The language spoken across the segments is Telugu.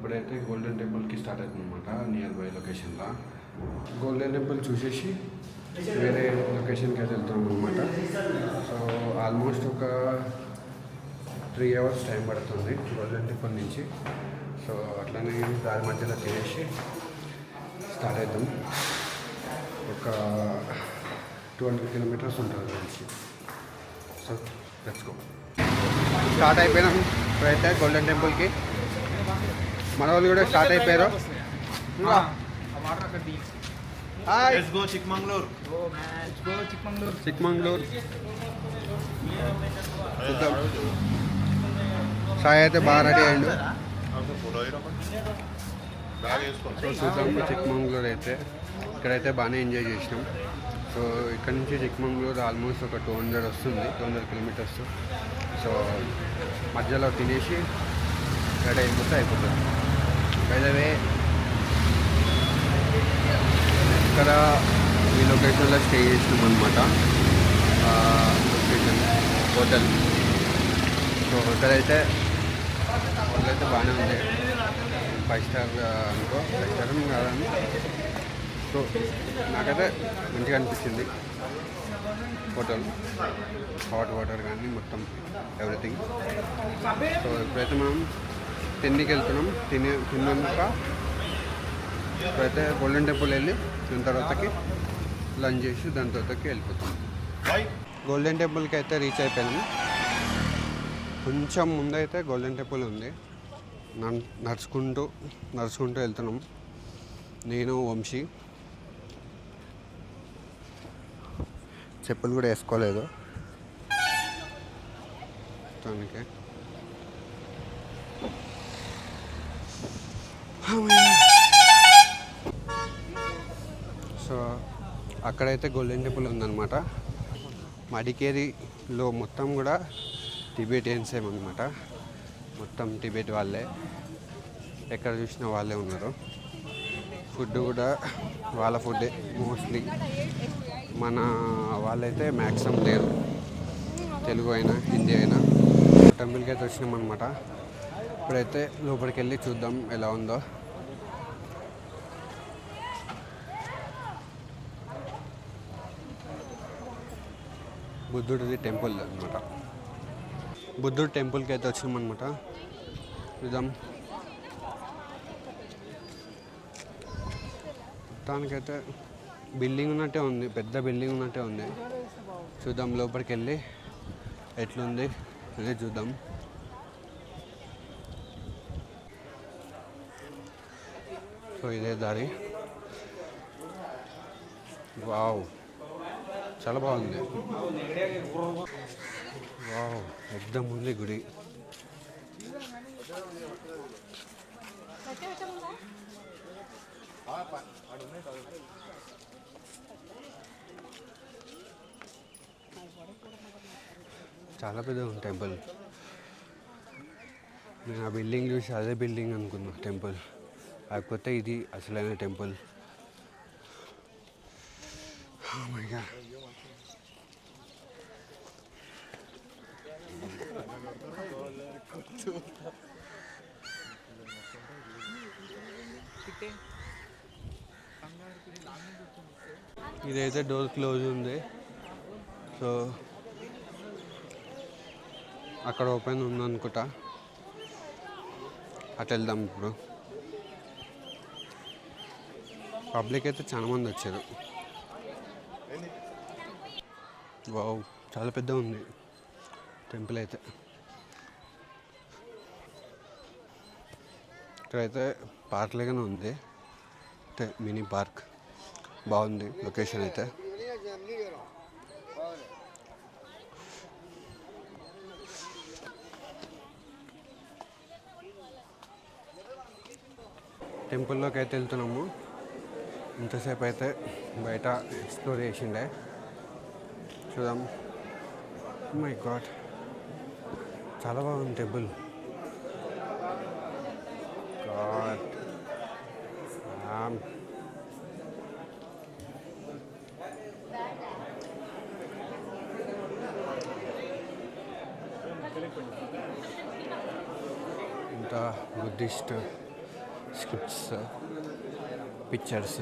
ఇప్పుడైతే గోల్డెన్ టెంపుల్కి స్టార్ట్ అవుతుందన్నమాట నియర్ బై లొకేషన్లో. గోల్డెన్ టెంపుల్ చూసేసి వేరే లొకేషన్కి అయితే వెళ్తున్నాం అనమాట. సో ఆల్మోస్ట్ ఒక 3 hours టైం పడుతుంది గోల్డెన్ టెంపుల్ నుంచి. సో అట్లనే దారి మధ్యలో తినేసి స్టార్ట్ అవుతాం. ఒక 200 kilometers ఉంటుంది నుంచి. So let's go. స్టార్ట్ అయిపోయినాం ఇప్పుడైతే గోల్డెన్ టెంపుల్కి. మన వాళ్ళు కూడా స్టార్ట్ అయిపోయారు. చిక్మంగళూరు చూద్దాం. సాయి అయితే బాగా రెడీ అయ్యిండు. సో చూద్దాం చిక్మంగళూరు అయితే. ఇక్కడైతే బాగానే ఎంజాయ్ చేసినాం. సో ఇక్కడ నుంచి చిక్మంగళూరు ఆల్మోస్ట్ ఒక 200 వస్తుంది, 200 kilometers. సో మధ్యలో తినేసి రెడీ అయిపోతే అయిపోతుంది. బైదవే ఇక్కడ ఈ లొకేషన్లో స్టే చేసినాం అనమాట. Location hotel. సో హోటల్ అయితే బాగానే ఉంది. 5 star అనుకో, 5 star కాదని. సో నాకైతే మంచిగా అనిపించింది హోటల్. హాట్ వాటర్ కానీ మొత్తం ఎవ్రీథింగ్. సో ఇప్పుడైతే మనం తిండికి వెళ్తున్నాం. తిన్నాక ఇప్పుడైతే గోల్డెన్ టెంపుల్ వెళ్ళి దాని తర్వాతకి లంచ్ చేసి దాని తర్వాతకి వెళ్ళిపోతాం. గోల్డెన్ టెంపుల్కి అయితే రీచ్ అయిపోయాము. కొంచెం ముందైతే గోల్డెన్ టెంపుల్ ఉంది. నడుచుకుంటూ వెళ్తున్నాం నేను, వంశీ. చెప్పులు కూడా వేసుకోలేదు దానికి. సో అక్కడైతే గోల్డెన్ టెంపుల్ ఉందన్నమాట. మడికేరిలో మొత్తం కూడా టిబెటియన్స్ ఏమన్నమాట. మొత్తం టిబెట్ వాళ్ళే, ఎక్కడ చూసినా వాళ్ళే ఉన్నారు. ఫుడ్ కూడా వాళ్ళ ఫుడ్డే మోస్ట్లీ. మన వాళ్ళైతే మ్యాక్సిమం లేరు, తెలుగు అయినా హిందీ అయినా. టెంపుల్కి అయితే వచ్చినాం అనమాట. ఇప్పుడైతే లోపలికి వెళ్ళి చూద్దాం ఎలా ఉందో. బుద్ధుడిది టెంపుల్ అనమాట. బుద్ధుడి టెంపుల్కి అయితే వచ్చినాం అనమాట. చూద్దాం. మొత్తానికైతే బిల్డింగ్ ఉన్నట్టే ఉంది, పెద్ద బిల్డింగ్ ఉన్నట్టే ఉంది. చూద్దాం లోపలికి వెళ్ళి ఎట్లుంది అనేది చూద్దాం. సో ఇదే దారి. వావ్, చాలా బాగుంది. వావ్, ఎక్దమ్ ఉంది గుడి. చాలా పెద్ద ఉంది టెంపుల్. నేను ఆ బిల్డింగ్ చూసి అదే బిల్డింగ్ అనుకున్నా టెంపుల్, కాకపోతే ఇది అసలైన టెంపుల్. Oh my God. ఇదైతే డోర్ క్లోజ్ ఉంది. సో అక్కడ ఓపెన్ ఉందనుకుంటా. అటు వెళ్దాం ఇప్పుడు. పబ్లిక్ అయితే చాలా మంది వచ్చారు. వావ్, చాలా పెద్ద ఉంది టెంపుల్ అయితే. ఇక్కడైతే పార్క్ లాగానే ఉంది, మినీ పార్క్. బాగుంది లొకేషన్ అయితే. టెంపుల్లోకి అయితే వెళ్తున్నాము. ఇంతసేపు అయితే బయట ఎక్స్ప్లోర్ చేసిండే. చూద్దాం. మై గాడ్, చాలా బాగుంది టెంపుల్. గాడ్, ఇంత బుద్ధిస్ట్ స్క్రిప్ట్స్, పిక్చర్స్.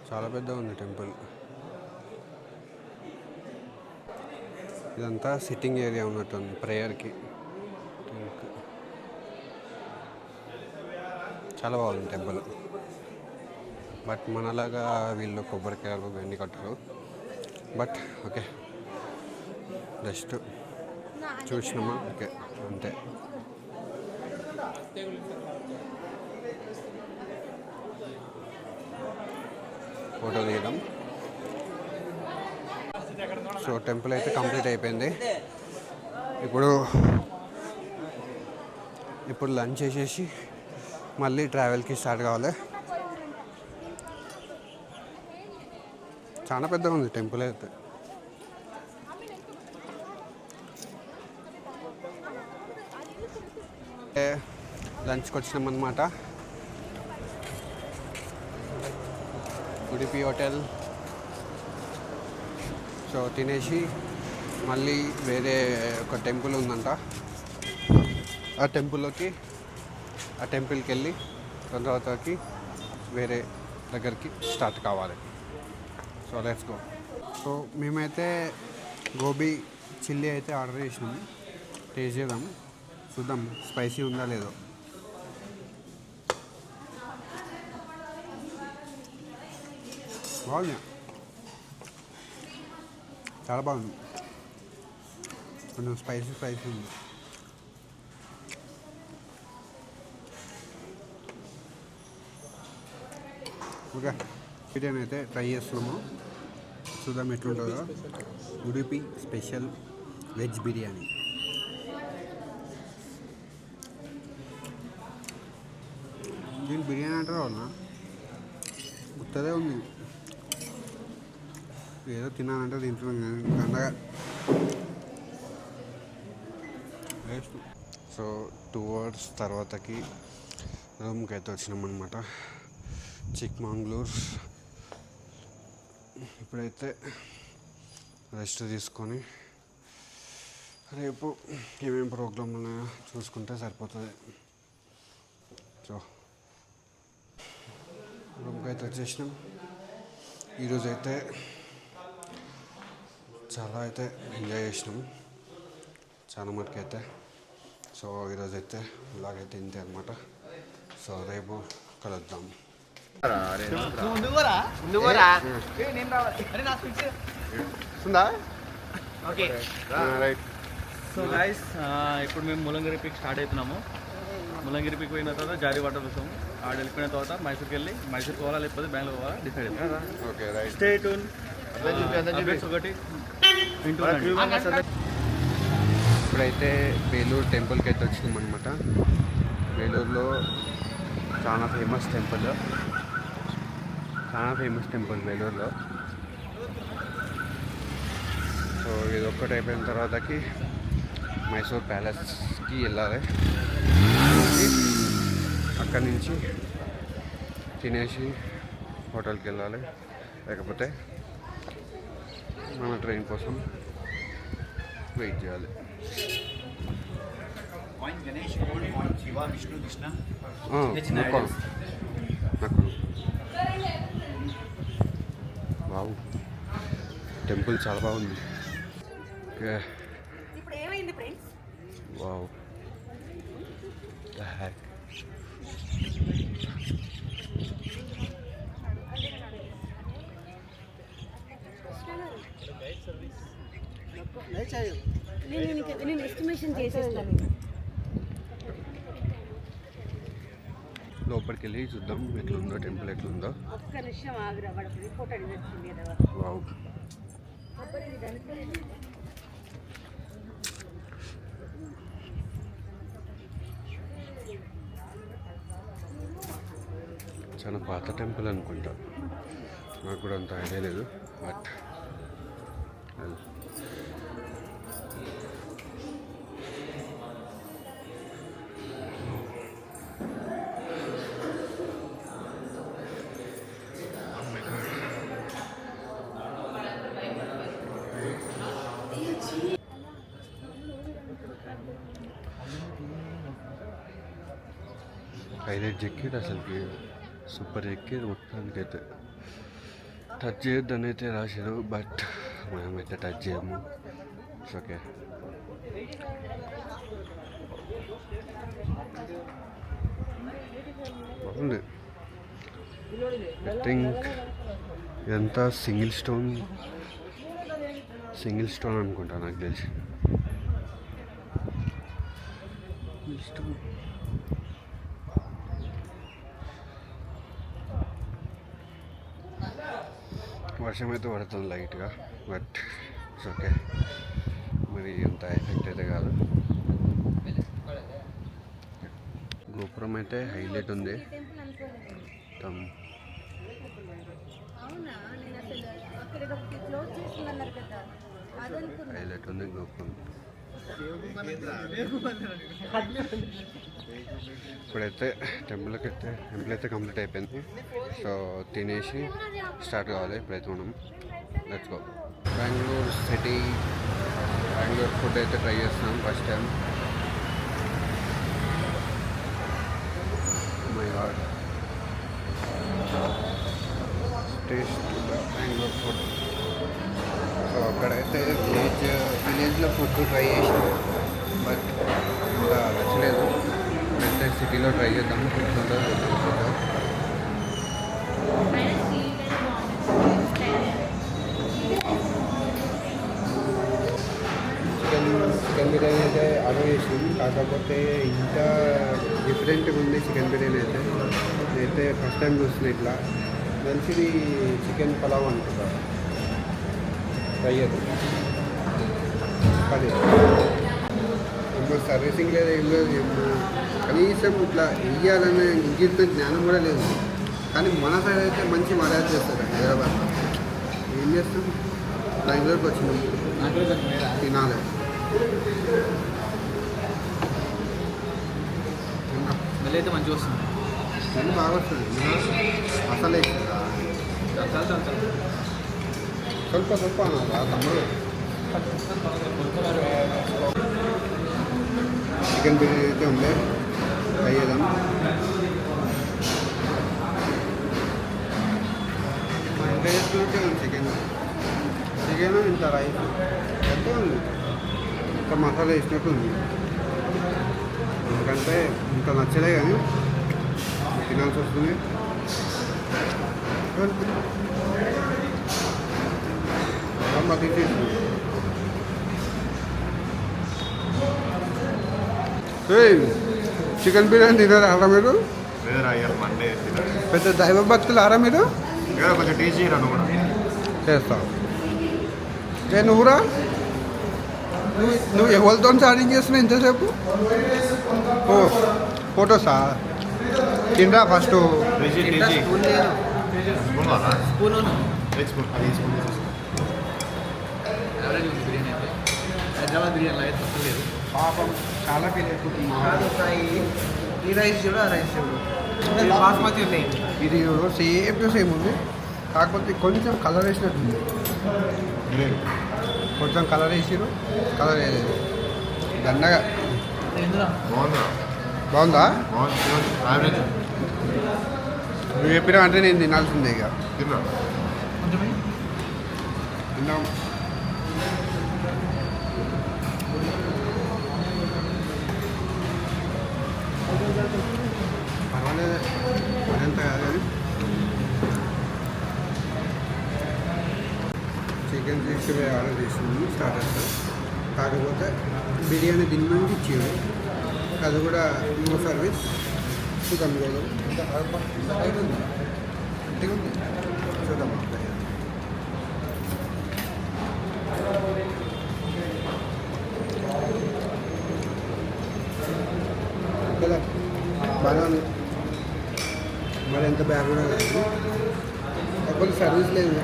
చాలా పెద్దగా ఉంది టెంపుల్. ఇదంతా సిట్టింగ్ ఏరియా ఉన్నట్టుంది ప్రేయర్కి. చాలా బాగుంది టెంపుల్. బట్ మనలాగా వీళ్ళు కొబ్బరికాయలు ఇవన్నీ కట్టరు. బట్ ఓకే, జస్ట్ చూసినామా ఓకే అంతే. ఫోటో తీయడం. సో టెంపుల్ అయితే కంప్లీట్ అయిపోయింది. ఇప్పుడు లంచ్ చేసేసి మళ్ళీ ట్రావెల్కి స్టార్ట్ కావాలి. చాలా పెద్దగా ఉంది టెంపుల్ అయితే. లంచ్కి వచ్చినామన్నమాట. ఉడిపి హోటల్. సో తినేసి మళ్ళీ వేరే ఒక టెంపుల్ ఉందంట, ఆ టెంపుల్కి వెళ్ళి తర్వాతకి వేరే దగ్గరికి స్టార్ట్ కావాలి. So let's go. సో మేమైతే గోబీ చిల్లీ అయితే ఆర్డర్ చేసినాము. టేస్ట్ చేద్దాం, చూద్దాం స్పైసీ ఉందా లేదో. బాగుంది, చాలా బాగుంది. కొంచెం స్పైసీ ఉంది. ఓకే, బిర్యానీ అయితే ట్రై చేస్తున్నాము, చూద్దాం ఎట్లుంటుందో. Udupi special veg biryani. దీని బిర్యానీ అంటారు వాళ్ళ గుర్తదే ఉంది, ఏదో తిన్నానంటే దీంట్లో అందగా వేస్ట్. సో 2 hours తర్వాతకి రూమ్కి అయితే వచ్చినామన్నమాట, చిక్మంగళూరు. ఇప్పుడైతే రెస్ట్ తీసుకొని రేపు ఏమేమి ప్రోగ్రామ్ ఉన్నాయో చూసుకుంటే సరిపోతుంది. సో రూమ్కి అయితే వచ్చేసినాం. ఈరోజు అయితే చాలా అయితే ఎంజాయ్ చేసినాము, చాలా మటుకు అయితే. సో ఈరోజు అయితే ఇలాగైతే ఇంతే అనమాట. సో రేపు కలుద్దాం. సో గైస్, ఇప్పుడు మేము ములంగిరి పీక్ స్టార్ట్ అవుతున్నాము. ములంగిరి పీక్ పోయిన తర్వాత జారీ వాటర్ చూసాము. ఆడ వెళ్ళిపోయిన తర్వాత మైసూర్కి వెళ్ళి మైసూర్ పోవాలా లేకపోతే బెంగళూరు పోవాలా డిసైడ్ అవుతాం. Okay right, stay tune. ఒకటి ఇప్పుడైతే బేలూరు టెంపుల్కి అయితే వచ్చినాం అనమాట. బేలూరులో చాలా ఫేమస్ టెంపుల్ బేలూరులో. సో ఇది ఒక్కటి అయిపోయిన తర్వాతకి మైసూర్ ప్యాలెస్కి వెళ్ళాలి. అక్కడి నుంచి తినేసి హోటల్కి వెళ్ళాలి, లేకపోతే మన ట్రైన్ కోసం వెయిట్ చేయాలి. వావ్, టెంపుల్ చాలా బాగుంది. వావ్, నేను ఎస్టిమేషన్ చేసేస్తాను. లోపలికి వెళ్ళి చూద్దాం ఎట్లుందో, టెంపుల్ ఎట్లుందో. ఒక్క నిమిషం ఆగురా, వాడు రిపోర్ట్ అడిగింది కదా. వావ్, చాలా పాత టెంపుల్ అనుకుంటా, నాకు కూడా అంత ఐడియా లేదు. బట్ హైలైట్ ఎక్కింది అసలుకి, సూపర్ ఎక్కింది మొత్తానికి అయితే. టచ్ చేయొద్దని అయితే రాశారు, బట్ మనమైతే టచ్ చేయము. It's okay. బాగుంది. ఐ థింక్ ఇదంతా సింగిల్ స్టోన్ అనుకుంటా నాకు తెలిసి. వర్షం అయితే పడుతుంది లైట్గా, బట్ ఇట్స్ ఓకే. మరి అంత ఎఫెక్ట్ అయితే కాదు. గోపురం అయితే హైలైట్ ఉంది. హైలైట్ ఉంది గోపురం. ఇప్పుడైతే టెంపుల్ అయితే కంప్లీట్ అయిపోయింది. సో తినేసి స్టార్ట్ కావాలి ఇప్పుడైతే మనం. Let's go. Bengaluru city, Bengaluru food అయితే ట్రై చేస్తున్నాం first time. My God, taste Bengaluru food. So అక్కడైతే విలేజ్లో ఫుడ్ ట్రై చేసాం, బట్ అంత నచ్చలేదు. ఇప్పుడైతే సిటీలో ట్రై చేద్దాం ఫుడ్ ఉంటుంది. చికెన్ బిర్యానీ అయితే ఆర్డర్ చేసాం, కాకపోతే ఇంత డిఫరెంట్గా ఉంది చికెన్ బిర్యానీ అయితే. నేనైతే ఫస్ట్ టైం చూస్తున్నా ఇట్లా. మంచిది చికెన్ పలావ్ అనుకుంటా, ట్రై చేద్దాం. అది ఇంకో సర్వీసింగ్ లేదు, ఏం లేదు. కనీసం ఇట్లా వెయ్యాలనే ఇంగిత జ్ఞానం కూడా లేదు. కానీ మన సైడ్ అయితే మంచి మర్యాద చేస్తారు హైదరాబాద్. ఏం చేస్తాం, బెంగళూరుకి వచ్చినాం, తినాలి. మళ్ళీ అయితే మంచిగా వస్తుంది, నేను బాగా వస్తుంది. అసలే ಸ್ವಲ್ಪ అన్నా తమ్ముడు. చికెన్ బిర్యానీ అయితే ఉంది, ట్రై చేద్దాం. మా ఇంట్లో చేసుకుంటే ఉంది చికెన్ ఇంత రైస్ అయితే ఉంది, ఇంత మసాలా వేసినట్టు ఉంది. ఎందుకంటే ఇంత నచ్చలే కానీ తినాల్సి వస్తుంది. చికెన్ బిర్యానీ తినారా ఆరా మీరు? పెద్ద దైవ భక్తులు ఆరా మీరు? కొంచెం టేస్ట్ చేయరాను కూడా చేస్తావు. నువ్వురా, నువ్వు ఎవరితో చాటింగ్ చేస్తున్నావు ఇంతసేపు? ఓ ఫోటోసా? తిండ్రా ఫస్ట్. హైదరాబాద్ బిర్యానీ అయితే తప్పలేదు. పాపం చాలా ఫీల్ అయిపోతుంది. ఈ రైస్ చూడు, ఆ రైస్ చూడు, బాస్మతి ఉన్నాయి. ఇది సేమ్ టు సేమ్ ఉంది, కాకపోతే కొంచెం కలర్ వేసినట్టుంది. కొంచెం కలర్ వేసిరు, కలర్ వేయలేదు. దండగా బాగుందా? నువ్వు చెప్పినా అంటే నేను తినాల్సిందే. ఇక తిన్నాం. పర్వాలేదు, మరింత కాదు కానీ. చికెన్ 65 ఆర్డర్ చేసింది స్టార్టర్స్, కాకపోతే బిర్యానీ తినడానికి ఇచ్చారు. అది కూడా ఇంకో సర్వీస్ చూద్దాం. హైట్ ఉంది, గట్టిగా ఉంది, చూద్దాం. కదా బాగా ఉంది, మరి ఎంత బ్యాగ్ కూడా కాదు. కాకపోతే సర్వీస్ లేదు,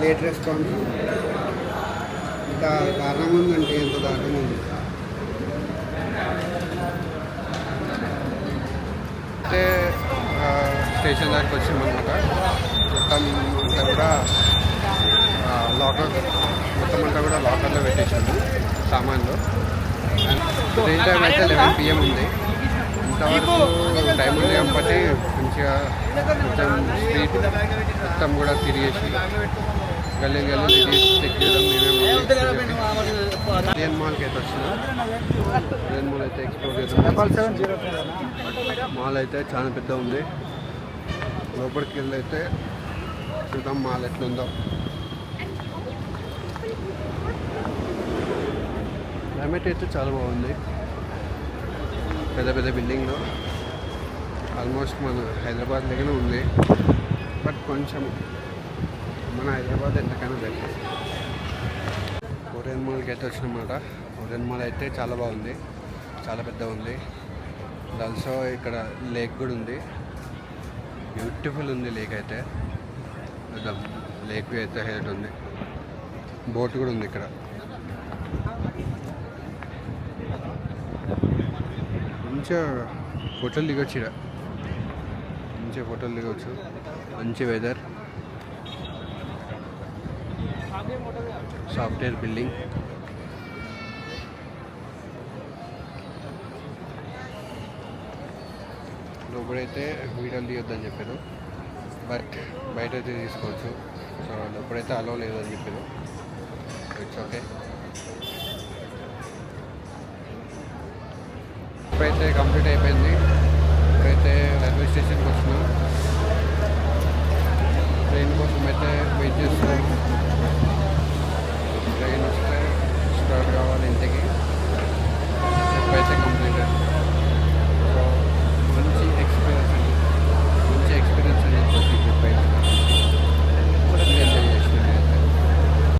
లేట్ రెస్పాన్స్. ఇంత దారుణంగా ఉందంటే ఎంత దారుణంగా ఉంది. అయితే స్టేషన్ దగ్గరికి వచ్చామన్నమాట. మొత్తం అంతా కూడా లాకర్లో పెట్టేసాము సామాన్లు. ట్రైన్ టైం అయితే 11 PM ఉంది. ఇంత ఇంతవరకు టైం ఉంది కాబట్టి మంచిగా మొత్తం స్ట్రీట్ మొత్తం కూడా తిరిగేసి గల్లీ గల్లీ తిరిగి చెక్ చేయడం ఇండియన్ మాల్కి అయితే వచ్చినాం. ఇండియన్ మాల్ అయితే ఎక్స్ప్లోర్ చేద్దాం. మాల్ అయితే చాలా పెద్ద ఉంది. లోపలికి వెళ్ళి అయితే చూద్దాం మాల్ ఎట్లుందో. క్లైమేట్ అయితే చాలా బాగుంది. పెద్ద పెద్ద బిల్డింగ్లు ఆల్మోస్ట్ మన హైదరాబాద్ దగ్గర ఉంది. బట్ కొంచెం మన హైదరాబాద్ ఎంతకైనా బెటర్. కొరియన్ మాల్కి అయితే వచ్చినమాట. కొరియన్ మాల్ అయితే చాలా బాగుంది, చాలా పెద్ద ఉంది. ఆల్సో ఇక్కడ లేక్ కూడా ఉంది. బ్యూటిఫుల్ ఉంది లేక్ అయితే. లేక్ వ్యూ అయితే హైలైట్ ఉంది. బోట్ కూడా ఉంది ఇక్కడ. మంచిగా ఫోటోలు దిగొచ్చు ఇక్కడ. మంచిగా ఫోటోలు దిగొచ్చు. మంచి వెదర్. Software building. లోపలైతే వీడియోలు తీయొద్దని చెప్పారు, బట్ బయట అయితే తీసుకోవచ్చు. సో లోపలైతే అలో లేదు అని చెప్పారు. It's okay. ఇప్పుడైతే కంప్లీట్ అయిపోయింది. ఇప్పుడైతే రైల్వే స్టేషన్కి వచ్చినాం. ట్రైన్ కోసం అయితే వెయిట్ చేస్తున్నాం. ట్రైన్ వస్తే స్టార్ట్ కావాలి ఇంటికి.